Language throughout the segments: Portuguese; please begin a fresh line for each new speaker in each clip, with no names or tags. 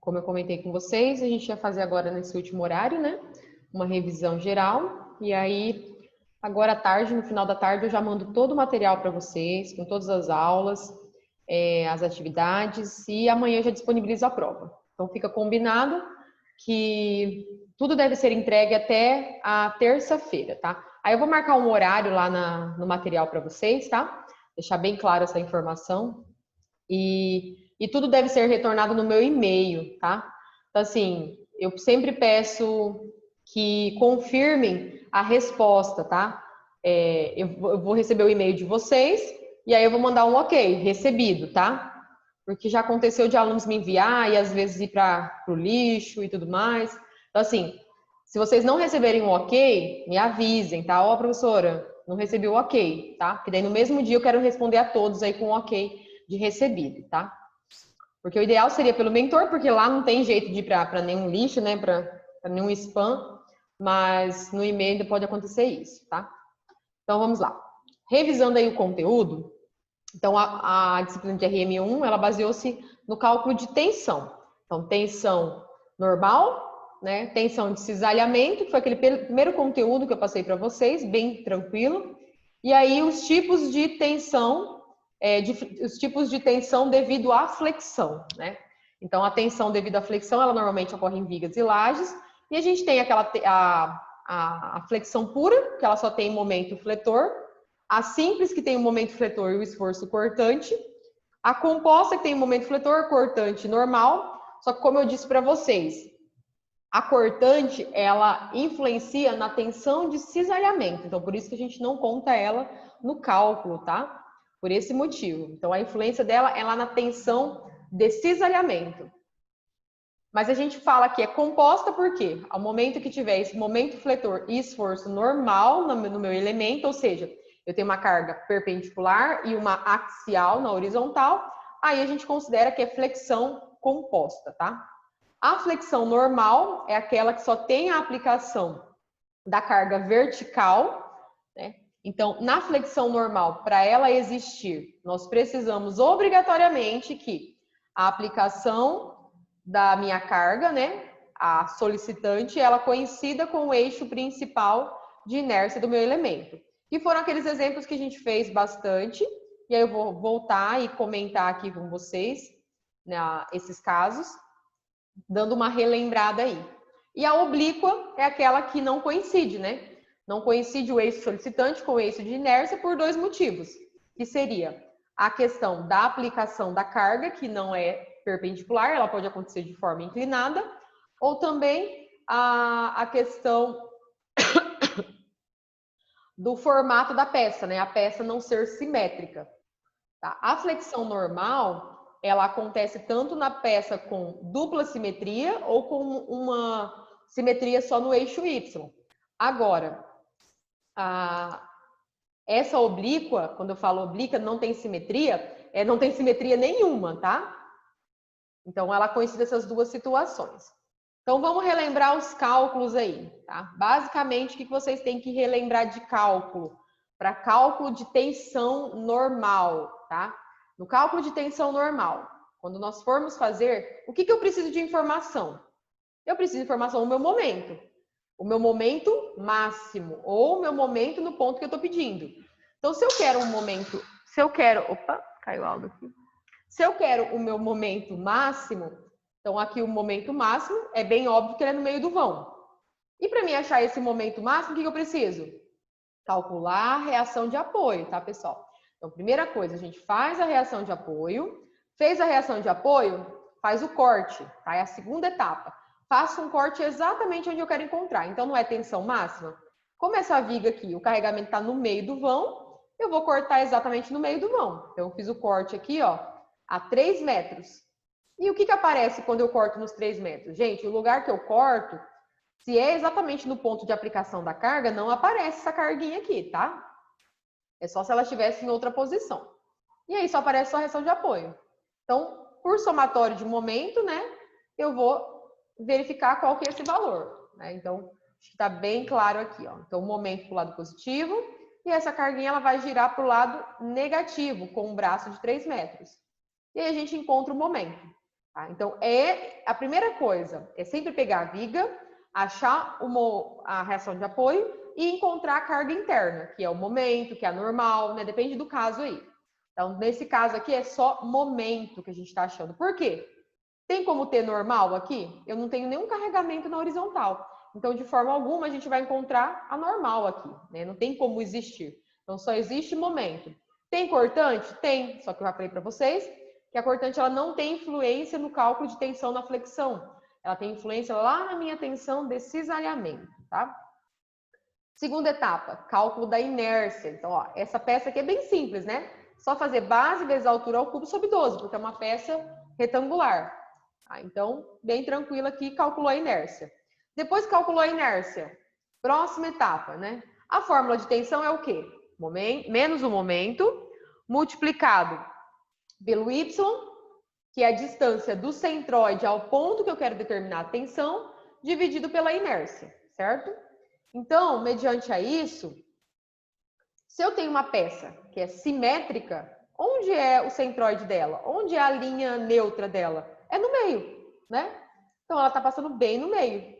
como eu comentei com vocês, a gente ia fazer agora nesse último horário, né? Uma revisão geral. E aí, agora à tarde, no final da tarde, eu já mando todo o material para vocês, com todas as aulas, as atividades, e amanhã eu já disponibilizo a prova. Então, fica combinado que tudo deve ser entregue até a terça-feira, tá? Aí eu vou marcar um horário lá no material para vocês, tá? Deixar bem claro essa informação. E tudo deve ser retornado no meu e-mail, tá? Então, assim, eu sempre peço que confirmem a resposta, tá? Eu vou receber o e-mail de vocês e aí eu vou mandar um ok, recebido, tá? Porque já aconteceu de alunos me enviar e às vezes ir para o lixo e tudo mais. Então, assim, se vocês não receberem um ok, me avisem, tá? Ó, professora, não recebi o ok, tá? Porque daí no mesmo dia eu quero responder a todos aí com um ok de recebido, tá? Porque o ideal seria pelo mentor, porque lá não tem jeito de ir para nenhum lixo, né? Para nenhum spam, mas no e-mail ainda pode acontecer isso, tá? Então vamos lá. Revisando aí o conteúdo, então a disciplina de RM1, ela baseou-se no cálculo de tensão. Então, tensão normal, né? Tensão de cisalhamento, que foi aquele primeiro conteúdo que eu passei para vocês, bem tranquilo. E aí os tipos de tensão, os tipos de tensão devido à flexão, né? Então, a tensão devido à flexão, ela normalmente ocorre em vigas e lajes. E a gente tem a flexão pura, que ela só tem momento fletor. A simples, que tem o momento fletor e o esforço cortante. A composta, que tem o momento fletor, cortante normal. Só que, como eu disse para vocês, a cortante, ela influencia na tensão de cisalhamento. Então, por isso que a gente não conta ela no cálculo, tá? Por esse motivo. Então, a influência dela é lá na tensão de cisalhamento. Mas a gente fala que é composta porque, ao momento que tiver esse momento fletor e esforço normal no meu elemento, ou seja, eu tenho uma carga perpendicular e uma axial na horizontal, aí a gente considera que é flexão composta, tá? A flexão normal é aquela que só tem a aplicação da carga vertical, né? Então, na flexão normal, para ela existir, nós precisamos obrigatoriamente que a aplicação da minha carga, né, a solicitante, ela coincida com o eixo principal de inércia do meu elemento. E foram aqueles exemplos que a gente fez bastante, e aí eu vou voltar e comentar aqui com vocês, né, esses casos, dando uma relembrada aí. E a oblíqua é aquela que não coincide, né? Não coincide o eixo solicitante com o eixo de inércia por dois motivos, que seria a questão da aplicação da carga, que não é perpendicular, ela pode acontecer de forma inclinada, ou também a questão do formato da peça, né? A peça não ser simétrica. Tá? A flexão normal, ela acontece tanto na peça com dupla simetria ou com uma simetria só no eixo Y. Agora, essa oblíqua, quando eu falo oblíqua, não tem simetria, não tem simetria nenhuma, tá? Então, ela coincide essas duas situações. Então, vamos relembrar os cálculos aí, tá? Basicamente, o que vocês têm que relembrar de cálculo? Para cálculo de tensão normal, tá? No cálculo de tensão normal, quando nós formos fazer, o que eu preciso de informação? Eu preciso de informação do meu momento. O meu momento máximo, ou o meu momento no ponto que eu estou pedindo. Então, se eu quero um momento... Opa, caiu algo aqui. Se eu quero o meu momento máximo, então aqui o momento máximo é bem óbvio que ele é no meio do vão. E para mim achar esse momento máximo, o que eu preciso? Calcular a reação de apoio, tá, pessoal? Então, primeira coisa, a gente faz a reação de apoio. Fez a reação de apoio, faz o corte, tá? É a segunda etapa. Faço um corte exatamente onde eu quero encontrar. Então, não é tensão máxima? Como essa viga aqui, o carregamento está no meio do vão, eu vou cortar exatamente no meio do vão. Então, eu fiz o corte aqui, ó, a 3 metros. E o que aparece quando eu corto nos 3 metros? Gente, o lugar que eu corto, se é exatamente no ponto de aplicação da carga, não aparece essa carguinha aqui, tá? É só se ela estivesse em outra posição. E aí só aparece só a reação de apoio. Então, por somatório de momento, né, eu vou verificar qual que é esse valor, né? Então, acho que está bem claro aqui, ó. Então, o momento para o lado positivo e essa carguinha ela vai girar para o lado negativo, com um braço de 3 metros. E aí a gente encontra o momento. Tá? Então, a primeira coisa é sempre pegar a viga, achar a reação de apoio e encontrar a carga interna, que é o momento, que é a normal, né? Depende do caso aí. Então, nesse caso aqui, é só momento que a gente está achando. Por quê? Tem como ter normal aqui? Eu não tenho nenhum carregamento na horizontal. Então, de forma alguma, a gente vai encontrar a normal aqui, né? Não tem como existir. Então, só existe momento. Tem cortante? Tem. Só que eu já falei para vocês que a cortante ela não tem influência no cálculo de tensão na flexão. Ela tem influência lá na minha tensão de cisalhamento, tá? Segunda etapa, cálculo da inércia. Então, ó, essa peça aqui é bem simples, né? Só fazer base vezes a altura ao cubo sobre 12, porque é uma peça retangular. Tá? Então, bem tranquilo aqui, calculou a inércia. Depois que calculou a inércia, próxima etapa, né? A fórmula de tensão é o quê? Menos o momento, multiplicado pelo y, que é a distância do centroide ao ponto que eu quero determinar a tensão, dividido pela inércia, certo? Então, mediante a isso, se eu tenho uma peça que é simétrica, onde é o centroide dela? Onde é a linha neutra dela? É no meio, né? Então, ela está passando bem no meio.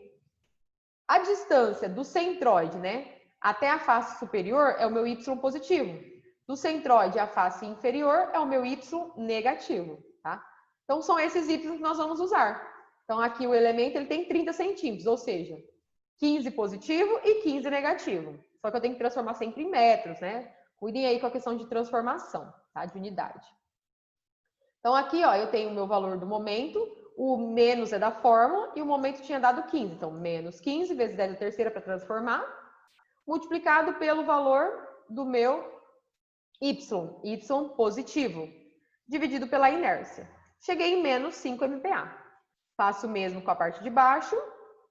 A distância do centroide, né, até a face superior é o meu y positivo. Do centroide à face inferior é o meu y negativo, tá? Então, são esses y que nós vamos usar. Então, aqui o elemento ele tem 30 centímetros, ou seja, 15 positivo e 15 negativo. Só que eu tenho que transformar sempre em metros, né? Cuidem aí com a questão de transformação, tá? De unidade. Então, aqui, ó, eu tenho o meu valor do momento, o menos é da fórmula e o momento tinha dado 15. Então, menos 15 vezes 10 a terceira para transformar, multiplicado pelo valor do meu y positivo, dividido pela inércia. Cheguei em menos 5 MPa. Faço o mesmo com a parte de baixo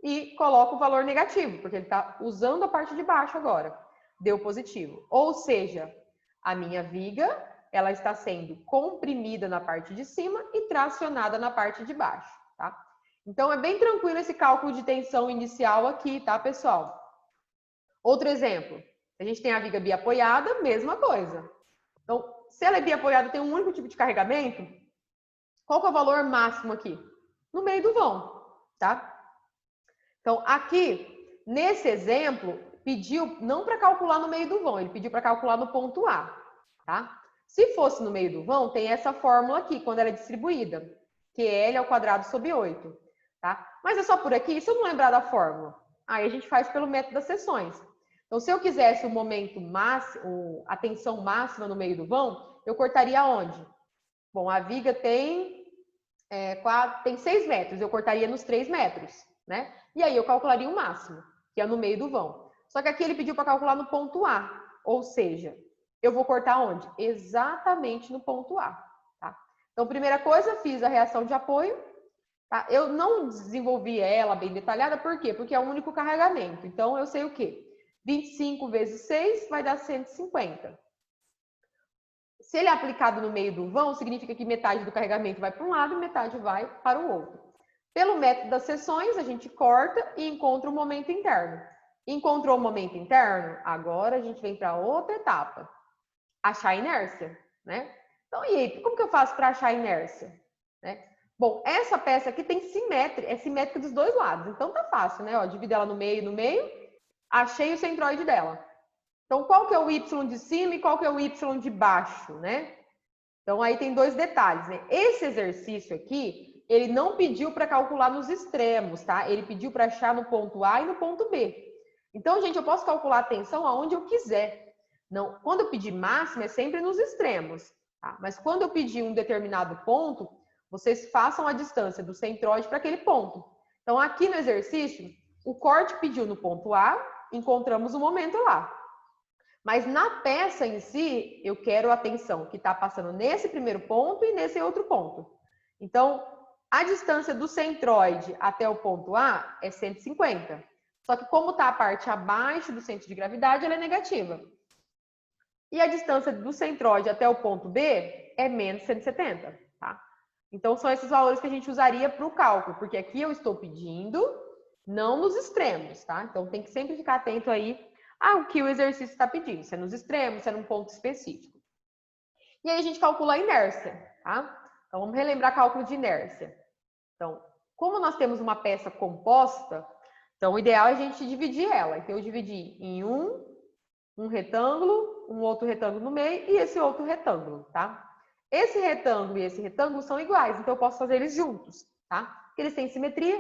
e coloco o valor negativo, porque ele está usando a parte de baixo agora. Deu positivo. Ou seja, a minha viga, ela está sendo comprimida na parte de cima e tracionada na parte de baixo, tá? Então, é bem tranquilo esse cálculo de tensão inicial aqui, tá, pessoal? Outro exemplo. A gente tem a viga biapoiada, mesma coisa. Então, se ela é biapoiada, tem um único tipo de carregamento, qual que é o valor máximo aqui? No meio do vão, tá? Então, aqui, nesse exemplo, pediu não para calcular no meio do vão, ele pediu para calcular no ponto A, tá? Se fosse no meio do vão, tem essa fórmula aqui, quando ela é distribuída, que é L ao quadrado sobre 8, tá? Mas é só por aqui, se eu não lembrar da fórmula, aí a gente faz pelo método das seções. Então, se eu quisesse o momento máximo, a tensão máxima no meio do vão, eu cortaria onde? Bom, a viga tem 6 metros, eu cortaria nos 3 metros, né? E aí eu calcularia o máximo, que é no meio do vão. Só que aqui ele pediu para calcular no ponto A, ou seja, eu vou cortar onde? Exatamente no ponto A, tá? Então, primeira coisa, fiz a reação de apoio, tá? Eu não desenvolvi ela bem detalhada, por quê? Porque é o único carregamento. Então, eu sei o quê? 25 vezes 6 vai dar 150. Se ele é aplicado no meio do vão, significa que metade do carregamento vai para um lado e metade vai para o outro. Pelo método das seções, a gente corta e encontra o momento interno. Encontrou o momento interno? Agora a gente vem para outra etapa. Achar a inércia, né? Então, e aí, como que eu faço para achar a inércia? Né? Bom, essa peça aqui tem simétrica, é simétrica dos dois lados. Então, tá fácil, né? Ó, divido ela no meio, achei o centroide dela. Então, qual que é o y de cima e qual que é o y de baixo, né? Então, aí tem dois detalhes, né? Esse exercício aqui, ele não pediu para calcular nos extremos, tá? Ele pediu para achar no ponto A e no ponto B. Então, gente, eu posso calcular a tensão aonde eu quiser. Não, quando eu pedir máxima, é sempre nos extremos, tá? Mas quando eu pedir um determinado ponto, vocês façam a distância do centroide para aquele ponto. Então, aqui no exercício, o corte pediu no ponto A, encontramos o momento lá. Mas na peça em si, eu quero a tensão que está passando nesse primeiro ponto e nesse outro ponto. Então, a distância do centroide até o ponto A é 150. Só que como está a parte abaixo do centro de gravidade, ela é negativa. E a distância do centroide até o ponto B é menos 170, tá? Então, são esses valores que a gente usaria para o cálculo, porque aqui eu estou pedindo não nos extremos, tá? Então, tem que sempre ficar atento aí o que o exercício está pedindo, se é nos extremos, se é num ponto específico. E aí a gente calcula a inércia, tá? Então, vamos relembrar cálculo de inércia. Então, como nós temos uma peça composta, então o ideal é a gente dividir ela. Então, eu dividi em um retângulo, um outro retângulo no meio e esse outro retângulo, tá? Esse retângulo e esse retângulo são iguais, então eu posso fazer eles juntos, tá? Porque eles têm simetria.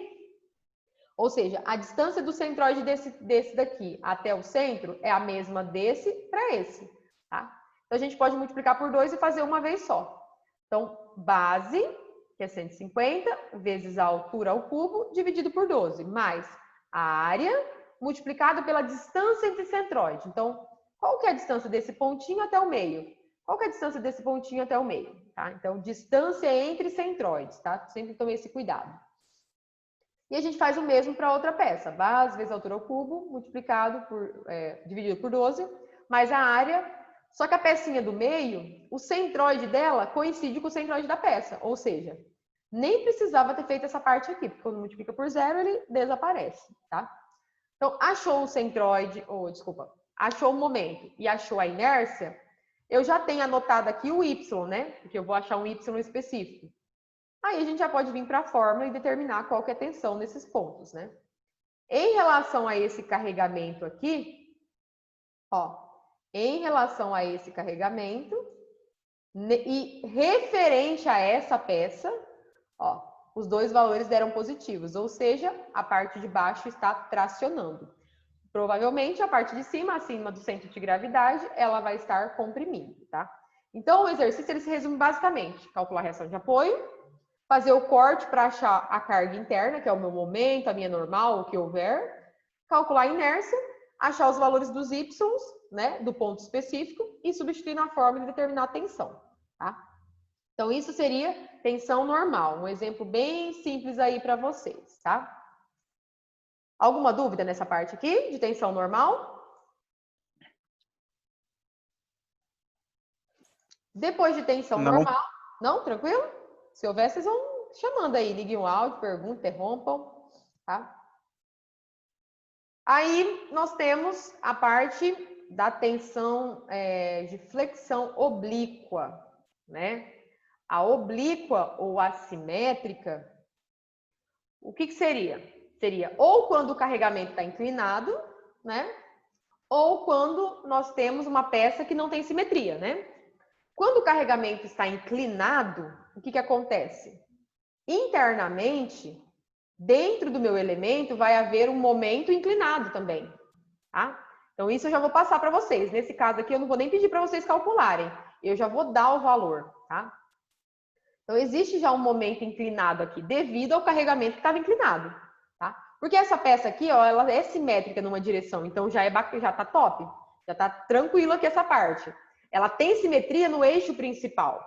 Ou seja, a distância do centroide desse daqui até o centro é a mesma desse para esse, tá? Então, a gente pode multiplicar por 2 e fazer uma vez só. Então, base, que é 150, vezes a altura ao cubo, dividido por 12, mais a área multiplicado pela distância entre centroide. Então, qual que é a distância desse pontinho até o meio? Qual que é a distância desse pontinho até o meio? Tá? Então, distância entre centroides, tá? Sempre tome esse cuidado. E a gente faz o mesmo para outra peça. Base vezes a altura ao cubo, multiplicado por, dividido por 12, mais a área. Só que a pecinha do meio, o centroide dela coincide com o centroide da peça. Ou seja, nem precisava ter feito essa parte aqui, porque quando multiplica por 0, ele desaparece, tá? Então, achou o centroide, achou o momento e achou a inércia, eu já tenho anotado aqui o y, né? Porque eu vou achar um y específico. Aí a gente já pode vir para a fórmula e determinar qual que é a tensão nesses pontos, né? Em relação a esse carregamento aqui, ó, em relação a esse carregamento e referente a essa peça, ó, os dois valores deram positivos, ou seja, a parte de baixo está tracionando. Provavelmente a parte de cima, acima do centro de gravidade, ela vai estar comprimindo, tá? Então o exercício ele se resume basicamente: calcular a reação de apoio, fazer o corte para achar a carga interna, que é o meu momento, a minha normal, o que houver, calcular a inércia, achar os valores dos y, né, do ponto específico e substituir na fórmula e determinar a tensão, tá? Então isso seria tensão normal, um exemplo bem simples aí para vocês, tá? Alguma dúvida nessa parte aqui de tensão normal? Depois de tensão normal, não? Tranquilo? Se houver, vocês vão chamando aí, liguem o áudio, perguntem, interrompam, tá? Aí nós temos a parte da tensão de flexão oblíqua, né? A oblíqua ou assimétrica, o que seria? Seria ou quando o carregamento está inclinado, né? Ou quando nós temos uma peça que não tem simetria, né? Quando o carregamento está inclinado, o que acontece? Internamente, dentro do meu elemento, vai haver um momento inclinado também, tá? Então, isso eu já vou passar para vocês. Nesse caso aqui, eu não vou nem pedir para vocês calcularem. Eu já vou dar o valor, tá? Então, existe já um momento inclinado aqui, devido ao carregamento que estava inclinado, tá? Porque essa peça aqui, ó, ela é simétrica numa direção, então já tá top. Já tá tranquilo aqui essa parte. Ela tem simetria no eixo principal.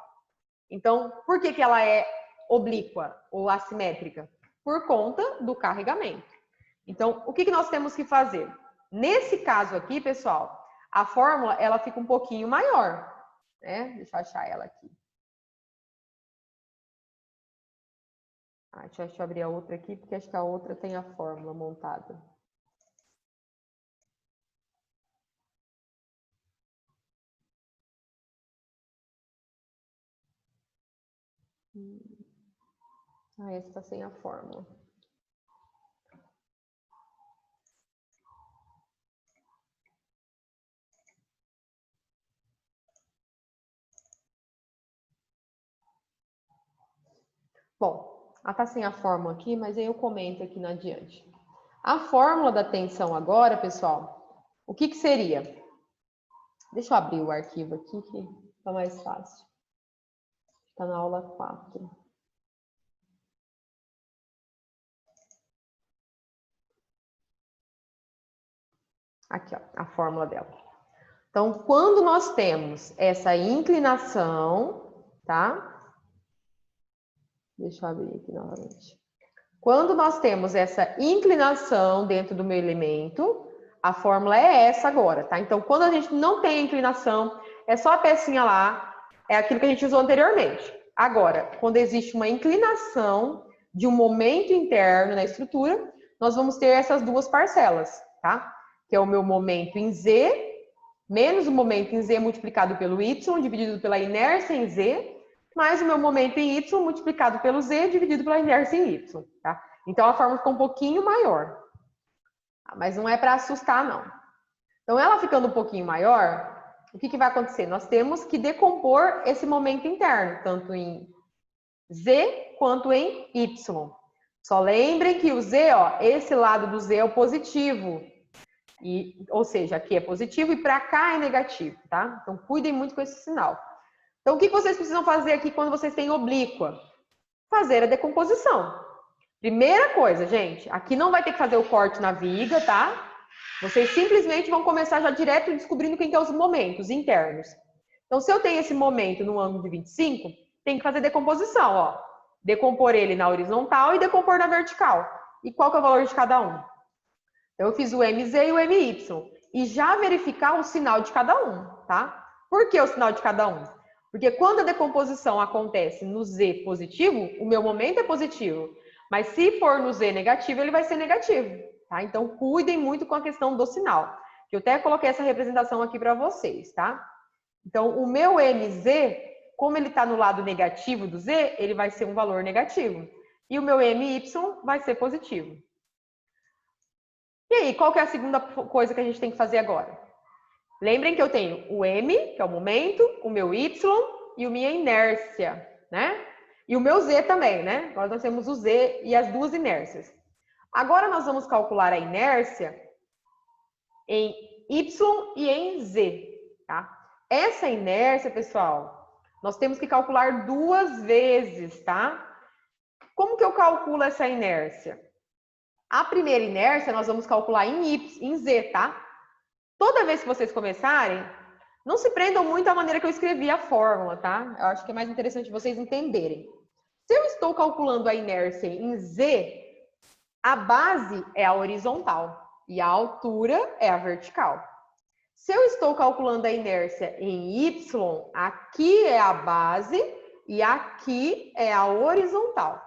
Então, por que ela é oblíqua ou assimétrica? Por conta do carregamento. Então, o que nós temos que fazer? Nesse caso aqui, pessoal, a fórmula ela fica um pouquinho maior, né? Deixa eu achar ela aqui. Deixa eu abrir a outra aqui, porque acho que a outra tem a fórmula montada. Essa está sem a fórmula. Bom, ela está sem a fórmula aqui, mas aí eu comento aqui na adiante. A fórmula da tensão agora, pessoal, o que seria? Deixa eu abrir o arquivo aqui, que está mais fácil. Está na aula 4. Aqui, ó, a fórmula dela. Então, quando nós temos essa inclinação, tá? Deixa eu abrir aqui novamente. Quando nós temos essa inclinação dentro do meu elemento, a fórmula é essa agora, tá? Então, quando a gente não tem a inclinação, é só a pecinha lá, é aquilo que a gente usou anteriormente. Agora, quando existe uma inclinação de um momento interno na estrutura, nós vamos ter essas duas parcelas, tá? Que é o meu momento em Z, menos o momento em Z multiplicado pelo Y, dividido pela inércia em Z, mais o meu momento em y multiplicado pelo z dividido pela inércia em y, tá? Então a fórmula ficou um pouquinho maior. Mas não é para assustar, não. Então ela ficando um pouquinho maior, o que vai acontecer? Nós temos que decompor esse momento interno, tanto em z quanto em y. Só lembrem que o z, ó, esse lado do z é o positivo. Ou seja, aqui é positivo e para cá é negativo, tá? Então cuidem muito com esse sinal. Então o que vocês precisam fazer aqui quando vocês têm oblíqua? Fazer a decomposição. Primeira coisa, gente, aqui não vai ter que fazer o corte na viga, tá? Vocês simplesmente vão começar já direto descobrindo quem que é os momentos internos. Então, se eu tenho esse momento no ângulo de 25, tem que fazer decomposição, ó. Decompor ele na horizontal e decompor na vertical. E qual que é o valor de cada um? Então, eu fiz o MZ e o MY. E já verificar o sinal de cada um, tá? Por que o sinal de cada um? Porque quando a decomposição acontece no Z positivo, o meu momento é positivo. Mas se for no Z negativo, ele vai ser negativo, tá? Então, cuidem muito com a questão do sinal. Que eu até coloquei essa representação aqui para vocês, tá? Então, o meu MZ, como ele está no lado negativo do Z, ele vai ser um valor negativo. E o meu MY vai ser positivo. E aí, qual que é a segunda coisa que a gente tem que fazer agora? Lembrem que eu tenho o M, que é o momento, o meu Y e a minha inércia, né? E o meu Z também, né? Agora nós temos o Z e as duas inércias. Agora nós vamos calcular a inércia em Y e em Z, tá? Essa inércia, pessoal, nós temos que calcular duas vezes, tá? Como que eu calculo essa inércia? A primeira inércia nós vamos calcular em Z, tá? Toda vez que vocês começarem, não se prendam muito à maneira que eu escrevi a fórmula, tá? Eu acho que é mais interessante vocês entenderem. Se eu estou calculando a inércia em Z, a base é a horizontal e a altura é a vertical. Se eu estou calculando a inércia em Y, aqui é a base e aqui é a horizontal.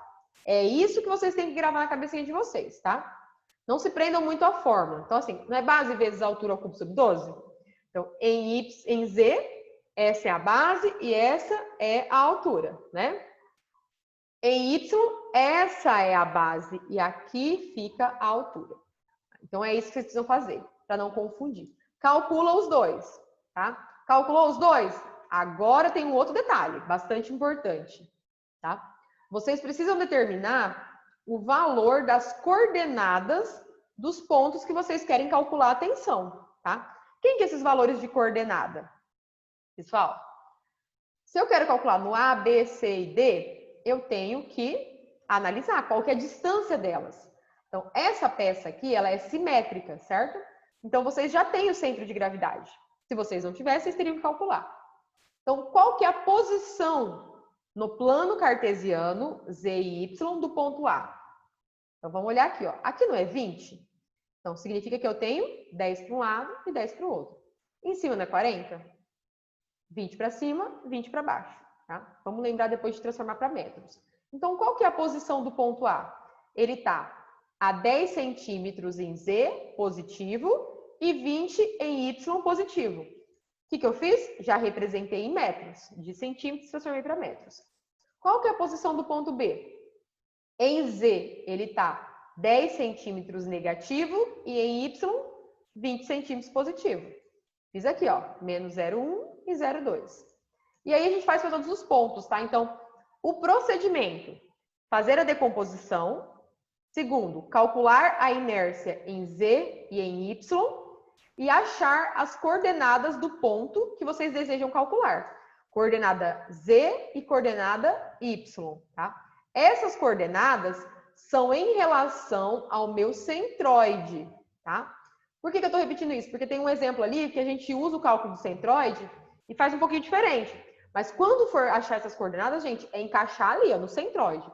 É isso que vocês têm que gravar na cabecinha de vocês, tá? Não se prendam muito à fórmula. Então, assim, não é base vezes altura ao cubo sobre 12? Então, em Z, essa é a base e essa é a altura, né? Em Y, essa é a base e aqui fica a altura. Então, é isso que vocês precisam fazer, para não confundir. Calcula os dois, tá? Calculou os dois? Agora tem um outro detalhe, bastante importante, tá? Vocês precisam determinar o valor das coordenadas dos pontos que vocês querem calcular a tensão, tá? Quem que é esses valores de coordenada? Pessoal, se eu quero calcular no A, B, C e D, eu tenho que analisar qual que é a distância delas. Então, essa peça aqui, ela é simétrica, certo? Então, vocês já têm o centro de gravidade. Se vocês não tivessem, vocês teriam que calcular. Então, qual que é a posição no plano cartesiano Z e Y do ponto A? Então, vamos olhar aqui, ó. Aqui não é 20? Então, significa que eu tenho 10 para um lado e 10 para o outro. Em cima não é 40? 20 para cima, 20 para baixo. Tá? Vamos lembrar depois de transformar para metros. Então, qual que é a posição do ponto A? Ele está a 10 centímetros em Z, positivo, e 20 em Y, positivo. O que eu fiz? Já representei em metros. De centímetros, transformei para metros. Qual que é a posição do ponto B? Em Z, ele está 10 centímetros negativo e em Y, 20 centímetros positivo. Fiz aqui, ó, menos 0,1 e 0,2. E aí a gente faz para todos os pontos, tá? Então, o procedimento, fazer a decomposição. Segundo, calcular a inércia em Z e em Y e achar as coordenadas do ponto que vocês desejam calcular. Coordenada Z e coordenada Y, tá? Essas coordenadas são em relação ao meu centroide, tá? Por que eu estou repetindo isso? Porque tem um exemplo ali que a gente usa o cálculo do centroide e faz um pouquinho diferente. Mas quando for achar essas coordenadas, gente, é encaixar ali, ó, no centroide.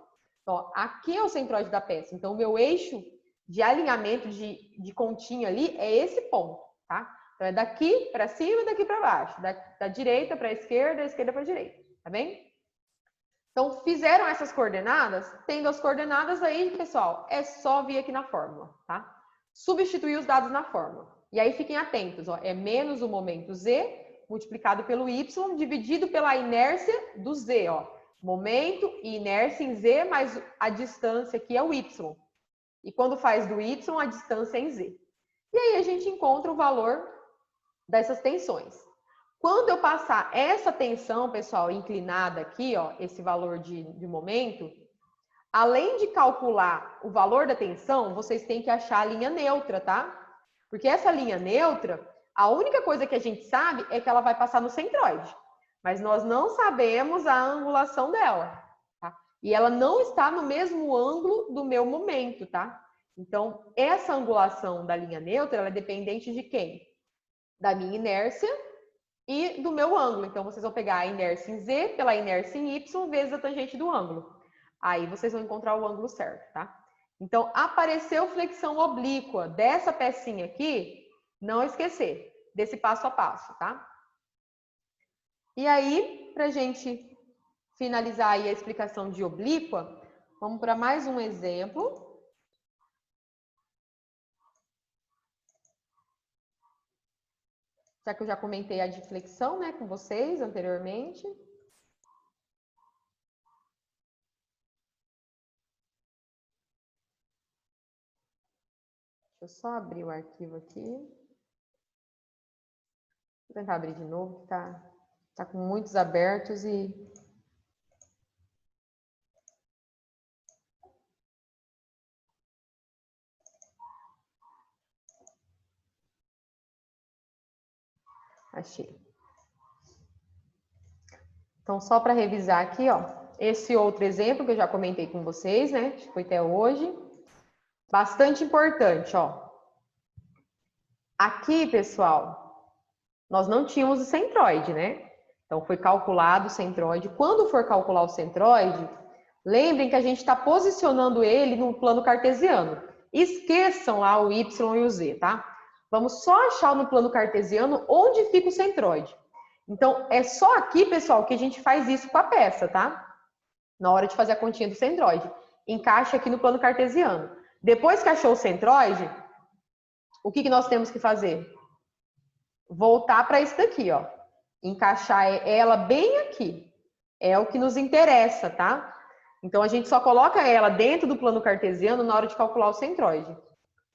Então, aqui é o centroide da peça. Então, o meu eixo de alinhamento de continha ali é esse ponto, tá? Então, é daqui para cima e daqui para baixo. Da direita para a esquerda, da esquerda para a direita. Tá bem? Então, fizeram essas coordenadas. Tendo as coordenadas aí, pessoal, é só vir aqui na fórmula, tá? Substituir os dados na fórmula. E aí, fiquem atentos, ó. É menos o momento Z multiplicado pelo Y dividido pela inércia do Z, ó. momento e inércia em Z, mas a distância aqui é o Y. E quando faz do Y, a distância é em Z. E aí a gente encontra o valor dessas tensões. Quando eu passar essa tensão, pessoal, inclinada aqui, ó, esse valor de momento, além de calcular o valor da tensão, vocês têm que achar a linha neutra, tá? Porque essa linha neutra, a única coisa que a gente sabe é que ela vai passar no centroide. Mas nós não sabemos a angulação dela, tá? E ela não está no mesmo ângulo do meu momento, tá? Então, essa angulação da linha neutra, ela é dependente de quem? Da minha inércia e do meu ângulo. Então, vocês vão pegar a inércia em Z pela inércia em Y vezes a tangente do ângulo. Aí vocês vão encontrar o ângulo certo, tá? Então, apareceu flexão oblíqua dessa pecinha aqui, não esquecer desse passo a passo, tá? E aí, pra gente finalizar aí a explicação de oblíqua, vamos para mais um exemplo. Já que eu já comentei a de flexão, né, com vocês anteriormente. Deixa eu só abrir o arquivo aqui. Vou tentar abrir de novo, que tá com muitos abertos e... Achei. Então, só para revisar aqui, ó, esse outro exemplo que eu já comentei com vocês, né, que foi até hoje. Bastante importante, ó. Aqui, pessoal, nós não tínhamos o centroide, né? Então, foi calculado o centroide. Quando for calcular o centroide, lembrem que a gente está posicionando ele no plano cartesiano. Esqueçam lá o Y e o Z, tá? Vamos só achar no plano cartesiano onde fica o centroide. Então, é só aqui, pessoal, que a gente faz isso com a peça, tá? Na hora de fazer a continha do centroide. Encaixa aqui no plano cartesiano. Depois que achou o centroide, o que nós temos que fazer? Voltar para isso daqui, ó. Encaixar ela bem aqui. É o que nos interessa, tá? Então, a gente só coloca ela dentro do plano cartesiano na hora de calcular o centroide.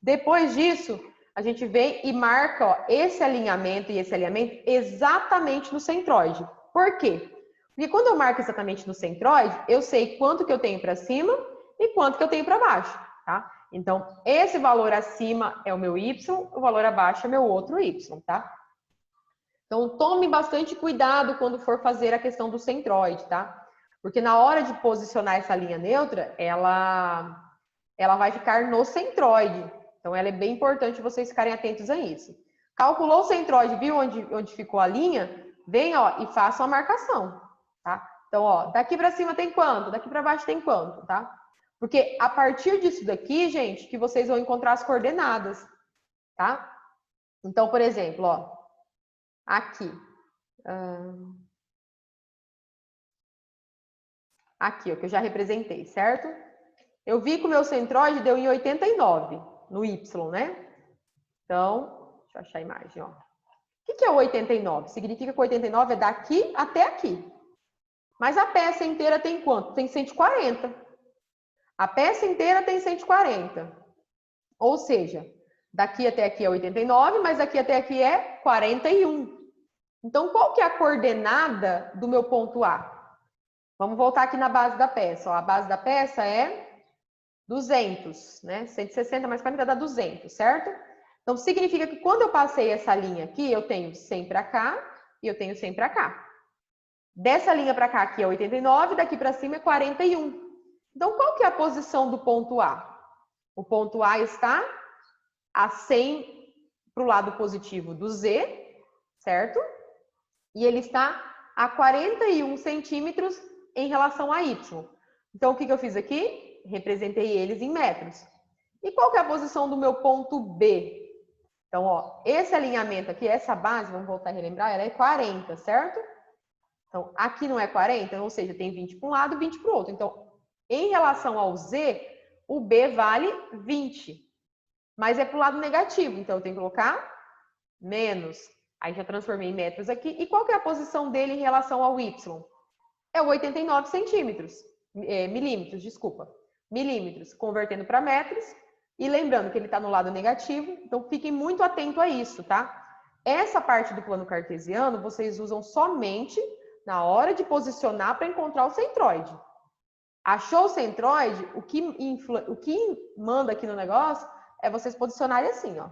Depois disso, a gente vem e marca, ó, esse alinhamento e esse alinhamento exatamente no centroide. Por quê? Porque quando eu marco exatamente no centroide, eu sei quanto que eu tenho para cima e quanto que eu tenho para baixo, tá? Então, esse valor acima é o meu Y, o valor abaixo é meu outro Y, tá? Então, tome bastante cuidado quando for fazer a questão do centroide, tá? Porque na hora de posicionar essa linha neutra, ela vai ficar no centroide. Então, ela é bem importante vocês ficarem atentos a isso. Calculou o centroide, viu onde ficou a linha? Vem, ó, e faça a marcação, tá? Então, ó, daqui para cima tem quanto? Daqui para baixo tem quanto, tá? Porque a partir disso daqui, gente, que vocês vão encontrar as coordenadas, tá? Então, por exemplo, ó, aqui. Aqui, ó, que eu já representei, certo? Eu vi que o meu centroide deu em 89, no Y, né? Então, deixa eu achar a imagem, ó. O que é o 89? Significa que o 89 é daqui até aqui. Mas a peça inteira tem quanto? Tem 140. A peça inteira tem 140. Ou seja, daqui até aqui é 89, mas daqui até aqui é 41. Então, qual que é a coordenada do meu ponto A? Vamos voltar aqui na base da peça. Ó, a base da peça é 200, né? 160 mais 40 dá 200, certo? Então, significa que quando eu passei essa linha aqui, eu tenho 100 para cá e eu tenho 100 para cá. Dessa linha para cá aqui é 89, daqui para cima é 41. Então, qual que é a posição do ponto A? O ponto A está a 100 para o lado positivo do Z, certo? E ele está a 41 centímetros em relação a Y. Então, o que eu fiz aqui? Representei eles em metros. E qual que é a posição do meu ponto B? Então, ó, esse alinhamento aqui, essa base, vamos voltar a relembrar, ela é 40, certo? Então, aqui não é 40, ou seja, tem 20 para um lado e 20 para o outro. Então, em relação ao Z, o B vale 20. Mas é para o lado negativo, então eu tenho que colocar menos. Aí já transformei em metros aqui. E qual que é a posição dele em relação ao Y? é 89 centímetros, milímetros, desculpa. Milímetros, convertendo para metros. E lembrando que ele está no lado negativo, então fiquem muito atentos a isso, tá? Essa parte do plano cartesiano vocês usam somente na hora de posicionar para encontrar o centroide. Achou o centroide, o que manda aqui no negócio é vocês posicionarem assim, ó.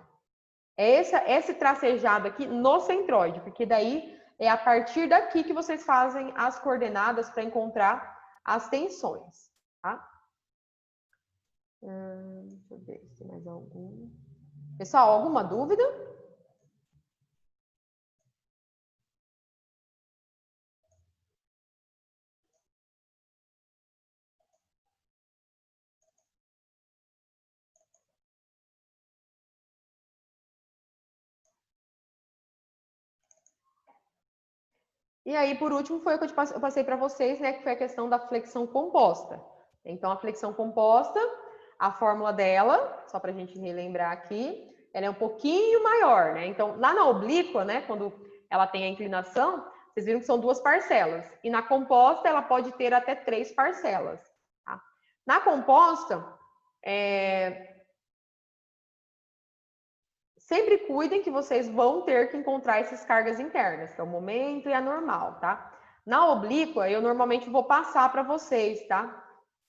É esse tracejado aqui no centroide, porque daí é a partir daqui que vocês fazem as coordenadas para encontrar as tensões, tá? Deixa eu ver se tem mais algum. Pessoal, alguma dúvida? E aí, por último, foi o que eu passei para vocês, né? Que foi a questão da flexão composta. Então, a flexão composta, a fórmula dela, só para a gente relembrar aqui, ela é um pouquinho maior, né? Então, lá na oblíqua, né? Quando ela tem a inclinação, vocês viram que são 2 parcelas. E na composta, ela pode ter até 3 parcelas. Tá? Na composta, sempre cuidem que vocês vão ter que encontrar essas cargas internas, que é o momento e a normal, tá? Na oblíqua, eu normalmente vou passar para vocês, tá?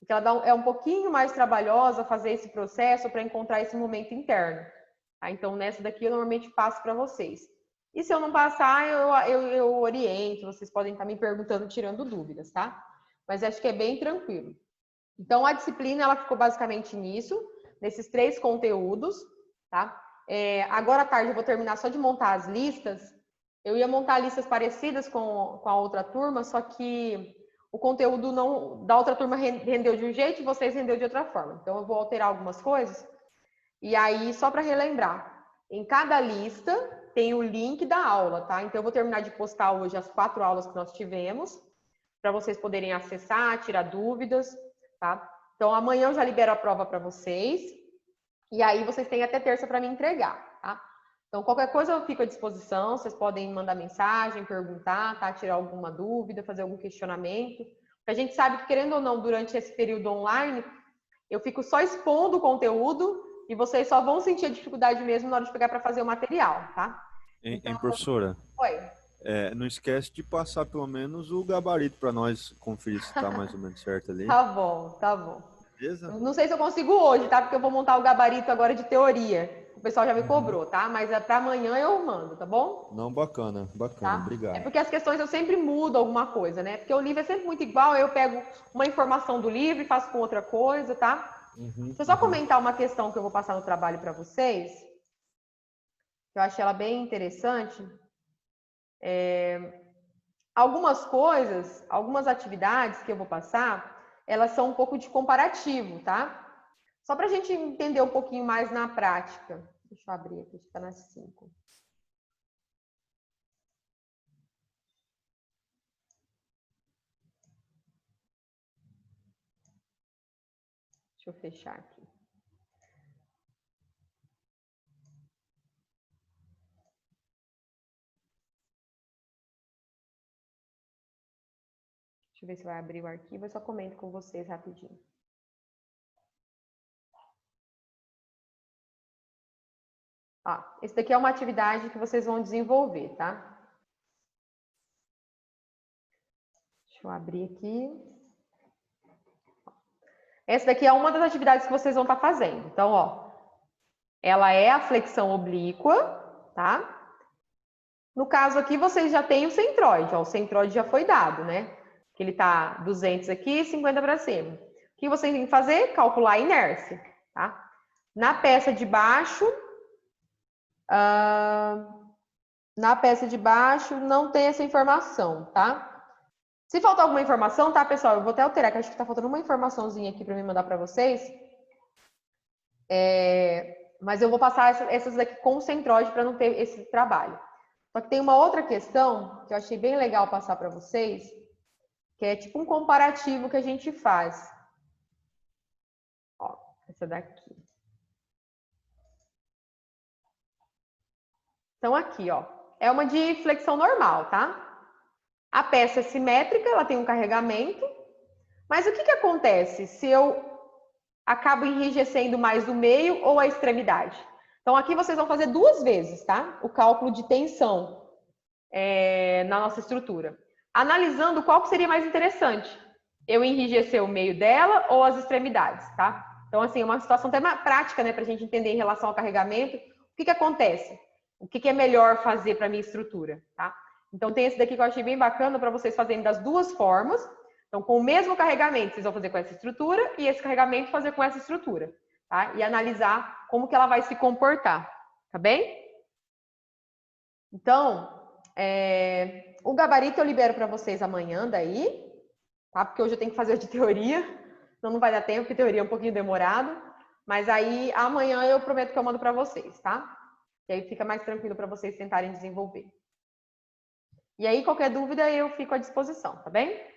Porque ela é um pouquinho mais trabalhosa fazer esse processo para encontrar esse momento interno. Tá? Então, nessa daqui, eu normalmente passo para vocês. E se eu não passar, eu oriento, vocês podem estar me perguntando, tirando dúvidas, tá? Mas acho que é bem tranquilo. Então, a disciplina, ela ficou basicamente nisso, nesses 3 conteúdos, tá? Agora à tarde eu vou terminar só de montar as listas. Eu ia montar listas parecidas com a outra turma, só que o conteúdo da outra turma rendeu de um jeito e vocês rendeu de outra forma. Então eu vou alterar algumas coisas. E aí, só para relembrar, em cada lista tem o link da aula, tá? Então eu vou terminar de postar hoje as 4 aulas que nós tivemos, para vocês poderem acessar, tirar dúvidas, tá? Então amanhã eu já libero a prova para vocês. E aí vocês têm até terça para me entregar, tá? Então, qualquer coisa eu fico à disposição, vocês podem mandar mensagem, perguntar, tá? Tirar alguma dúvida, fazer algum questionamento. A gente sabe que, querendo ou não, durante esse período online, eu fico só expondo o conteúdo e vocês só vão sentir a dificuldade mesmo na hora de pegar para fazer o material, tá? Então,
Professora,
oi.
não esquece de passar pelo menos o gabarito para nós conferir se está mais ou menos certo ali.
Tá bom, tá bom.
Beleza?
Não sei se eu consigo hoje, tá? Porque eu vou montar o gabarito agora de teoria. O pessoal já me cobrou, tá? Mas para amanhã eu mando, tá bom?
Não, bacana, bacana,
Tá? É
obrigado.
porque as questões eu sempre mudo alguma coisa, né? Porque o livro é sempre muito igual, eu pego uma informação do livro e faço com outra coisa, tá? Deixa eu só comentar uma questão que eu vou passar no trabalho para vocês, que eu achei ela bem interessante. Algumas coisas, algumas atividades que eu vou passar, elas são um pouco de comparativo, tá? Só para a gente entender um pouquinho mais na prática. Deixa eu abrir aqui, fica nas 5. Deixa eu fechar aqui. Deixa eu ver se vai abrir o arquivo, eu só comento com vocês rapidinho. Esse daqui é uma atividade que vocês vão desenvolver, tá? Deixa eu abrir aqui. Essa daqui é uma das atividades que vocês vão estar fazendo. Então, ó, ela é a flexão oblíqua, tá? No caso aqui, vocês já têm o centroide, ó, o centroide já foi dado, né? Que ele tá 200 aqui, 50 para cima. O que vocês têm que fazer? Calcular a inércia, tá? Na peça de baixo, não tem essa informação, tá? Se faltar alguma informação, tá, pessoal? Eu vou até alterar, que acho que tá faltando uma informaçãozinha aqui para me mandar para vocês. Mas eu vou passar essas daqui com o centroide para não ter esse trabalho. Só que tem uma outra questão que eu achei bem legal passar para vocês, que é tipo um comparativo que a gente faz. Ó, essa daqui. Então, aqui, ó, é uma de flexão normal, tá? A peça é simétrica, ela tem um carregamento, mas o que acontece se eu acabo enrijecendo mais o meio ou a extremidade? Então, aqui vocês vão fazer 2 vezes, tá? O cálculo de tensão na nossa estrutura. Analisando qual que seria mais interessante. Eu enrijecer o meio dela ou as extremidades, tá? Então, assim, é uma situação até prática, né? Pra gente entender em relação ao carregamento. O que acontece? O que é melhor fazer para minha estrutura, tá? Então, tem esse daqui que eu achei bem bacana para vocês fazerem das 2 formas. Então, com o mesmo carregamento, vocês vão fazer com essa estrutura e esse carregamento fazer com essa estrutura, tá? E analisar como que ela vai se comportar, tá bem? Então, o gabarito eu libero para vocês amanhã daí, tá? Porque hoje eu tenho que fazer de teoria, então não vai dar tempo, porque teoria é um pouquinho demorado. Mas aí, amanhã eu prometo que eu mando para vocês, tá? E aí fica mais tranquilo para vocês tentarem desenvolver. E aí, qualquer dúvida, eu fico à disposição, tá bem?